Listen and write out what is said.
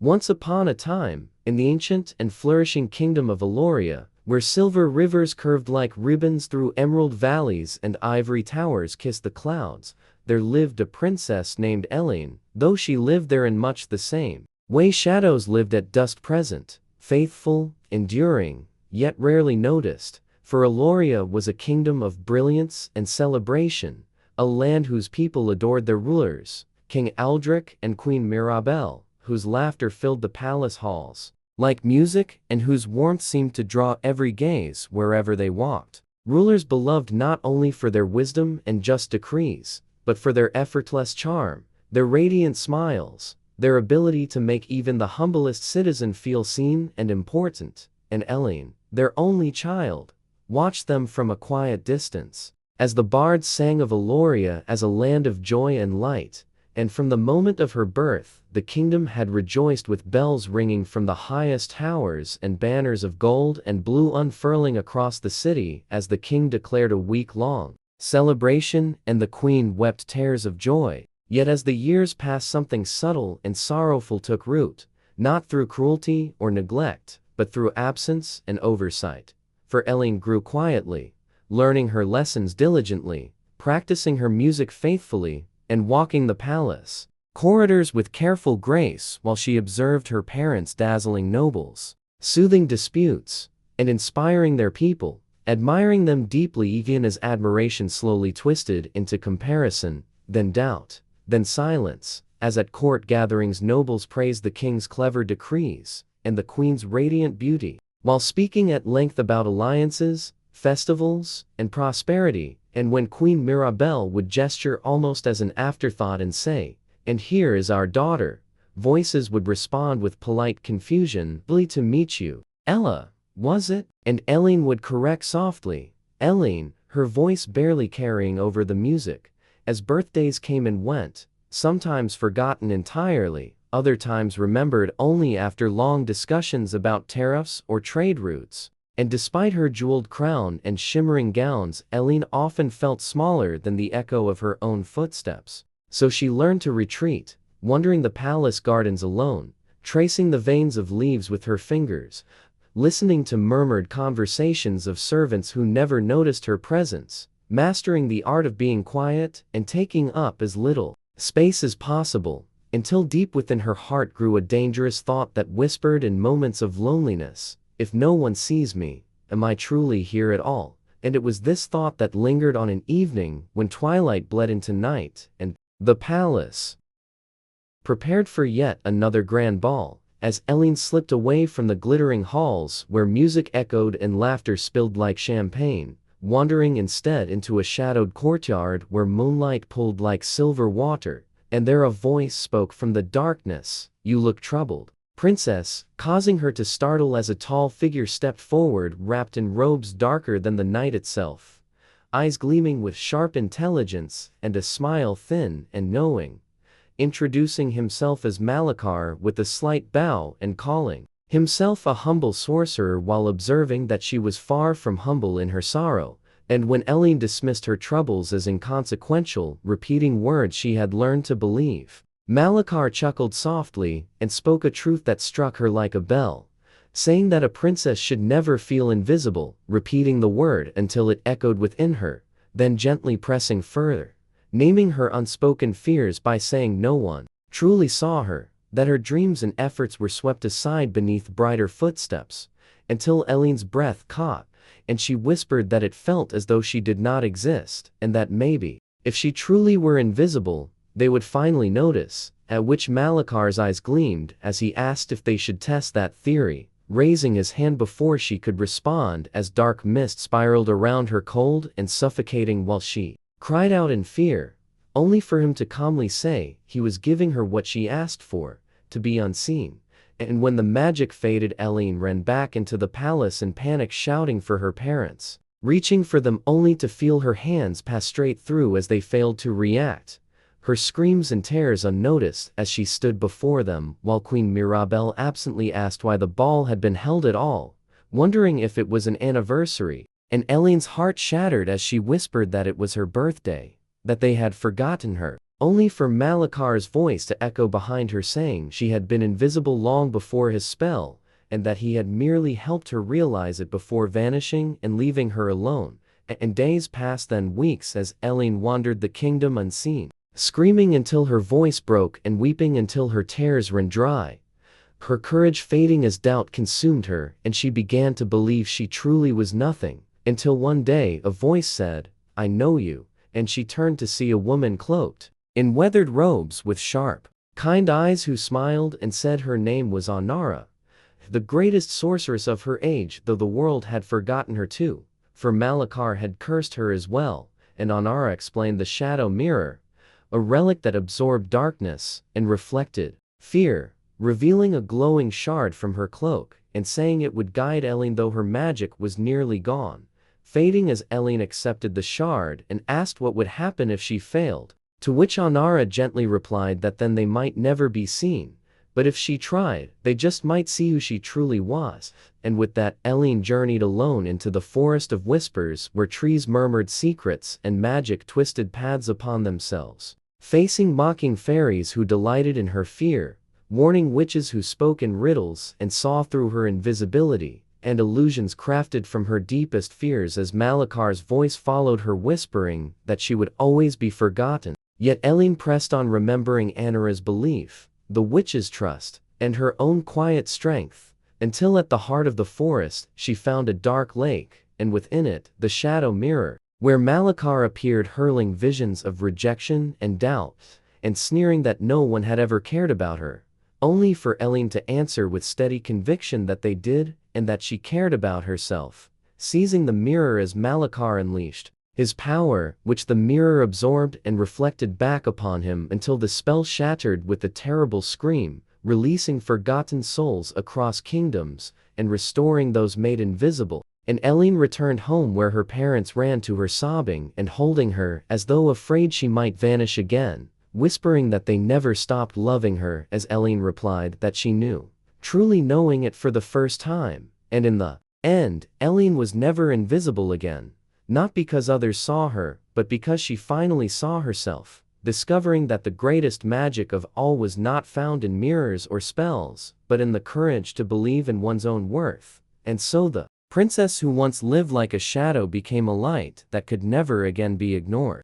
Once upon a time, in the ancient and flourishing kingdom of Eloria, where silver rivers curved like ribbons through emerald valleys and ivory towers kissed the clouds, there lived a princess named Elene. Though she lived there in much the same way shadows lived at dusk present, faithful, enduring, yet rarely noticed, for Eloria was a kingdom of brilliance and celebration, a land whose people adored their rulers, King Aldrich and Queen Mirabelle, whose laughter filled the palace halls like music and whose warmth seemed to draw every gaze wherever they walked. Rulers beloved not only for their wisdom and just decrees, but for their effortless charm, their radiant smiles, their ability to make even the humblest citizen feel seen and important. And Elene, their only child, watched them from a quiet distance, as the bards sang of Eloria as a land of joy and light. And from the moment of her birth, the kingdom had rejoiced with bells ringing from the highest towers and banners of gold and blue unfurling across the city as the king declared a week-long celebration and the queen wept tears of joy. Yet as the years passed, something subtle and sorrowful took root, not through cruelty or neglect, but through absence and oversight. For Elene grew quietly, learning her lessons diligently, practicing her music faithfully, and walking the palace corridors with careful grace while she observed her parents' dazzling nobles, soothing disputes, and inspiring their people, admiring them deeply even as admiration slowly twisted into comparison, then doubt, then silence, as at court gatherings nobles praised the king's clever decrees and the queen's radiant beauty, while speaking at length about alliances, festivals, and prosperity. And when Queen Mirabelle would gesture almost as an afterthought and say, "And here is our daughter," voices would respond with polite confusion, "Really to meet you, Ella, was it?" And Elene would correct softly, "Elene," her voice barely carrying over the music, as birthdays came and went, sometimes forgotten entirely, other times remembered only after long discussions about tariffs or trade routes. And despite her jeweled crown and shimmering gowns, Elene often felt smaller than the echo of her own footsteps. So she learned to retreat, wandering the palace gardens alone, tracing the veins of leaves with her fingers, listening to murmured conversations of servants who never noticed her presence, mastering the art of being quiet and taking up as little space as possible, until deep within her heart grew a dangerous thought that whispered in moments of loneliness, "If no one sees me, am I truly here at all?" And it was this thought that lingered on an evening when twilight bled into night, and the palace prepared for yet another grand ball, as Elene slipped away from the glittering halls where music echoed and laughter spilled like champagne, wandering instead into a shadowed courtyard where moonlight pulled like silver water, and there a voice spoke from the darkness, "You look troubled, Princess," causing her to startle as a tall figure stepped forward wrapped in robes darker than the night itself, eyes gleaming with sharp intelligence and a smile thin and knowing, introducing himself as Malachar with a slight bow and calling himself a humble sorcerer while observing that she was far from humble in her sorrow. And when Elene dismissed her troubles as inconsequential, repeating words she had learned to believe, Malachar chuckled softly and spoke a truth that struck her like a bell, saying that a princess should never feel invisible, repeating the word until it echoed within her, then gently pressing further, naming her unspoken fears by saying no one truly saw her, that her dreams and efforts were swept aside beneath brighter footsteps, until Elene's breath caught, and she whispered that it felt as though she did not exist, and that maybe, if she truly were invisible, they would finally notice, at which Malachar's eyes gleamed as he asked if they should test that theory, raising his hand before she could respond as dark mist spiraled around her cold and suffocating while she cried out in fear, only for him to calmly say he was giving her what she asked for, to be unseen. And when the magic faded, Elene ran back into the palace in panic, shouting for her parents, reaching for them only to feel her hands pass straight through as they failed to react, her screams and tears unnoticed as she stood before them, while Queen Mirabelle absently asked why the ball had been held at all, wondering if it was an anniversary, and Elene's heart shattered as she whispered that it was her birthday, that they had forgotten her. only for Malakar's voice to echo behind her saying she had been invisible long before his spell, and that he had merely helped her realize it before vanishing and leaving her alone. And days passed, then weeks, as Elene wandered the kingdom unseen, screaming until her voice broke and weeping until her tears ran dry, her courage fading as doubt consumed her and she began to believe she truly was nothing, until one day a voice said, "I know you," and she turned to see a woman cloaked in weathered robes with sharp, kind eyes who smiled and said her name was Anara, the greatest sorceress of her age, though the world had forgotten her too, for Malakar had cursed her as well, and Anara explained the shadow mirror, a relic that absorbed darkness and reflected fear, revealing a glowing shard from her cloak, and saying it would guide Elene though her magic was nearly gone, fading as Elene accepted the shard and asked what would happen if she failed, to which Anara gently replied that then they might never be seen, but if she tried, they just might see who she truly was, and with that Elene journeyed alone into the forest of whispers where trees murmured secrets and magic twisted paths upon themselves, facing mocking fairies who delighted in her fear, warning witches who spoke in riddles and saw through her invisibility, and illusions crafted from her deepest fears as Malakar's voice followed her whispering that she would always be forgotten. Yet Elene pressed on, remembering Anara's belief, the witch's trust, and her own quiet strength, until at the heart of the forest she found a dark lake, and within it the shadow mirror, where Malakar appeared hurling visions of rejection and doubt, and sneering that no one had ever cared about her, only for Elene to answer with steady conviction that they did, and that she cared about herself, seizing the mirror as Malakar unleashed his power, which the mirror absorbed and reflected back upon him until the spell shattered with a terrible scream, releasing forgotten souls across kingdoms and restoring those made invisible. And Elene returned home where her parents ran to her sobbing and holding her as though afraid she might vanish again, whispering that they never stopped loving her, as Elene replied that she knew, truly knowing it for the first time, and in the end, Elene was never invisible again. Not because others saw her, but because she finally saw herself, discovering that the greatest magic of all was not found in mirrors or spells, but in the courage to believe in one's own worth. And so the princess who once lived like a shadow became a light that could never again be ignored.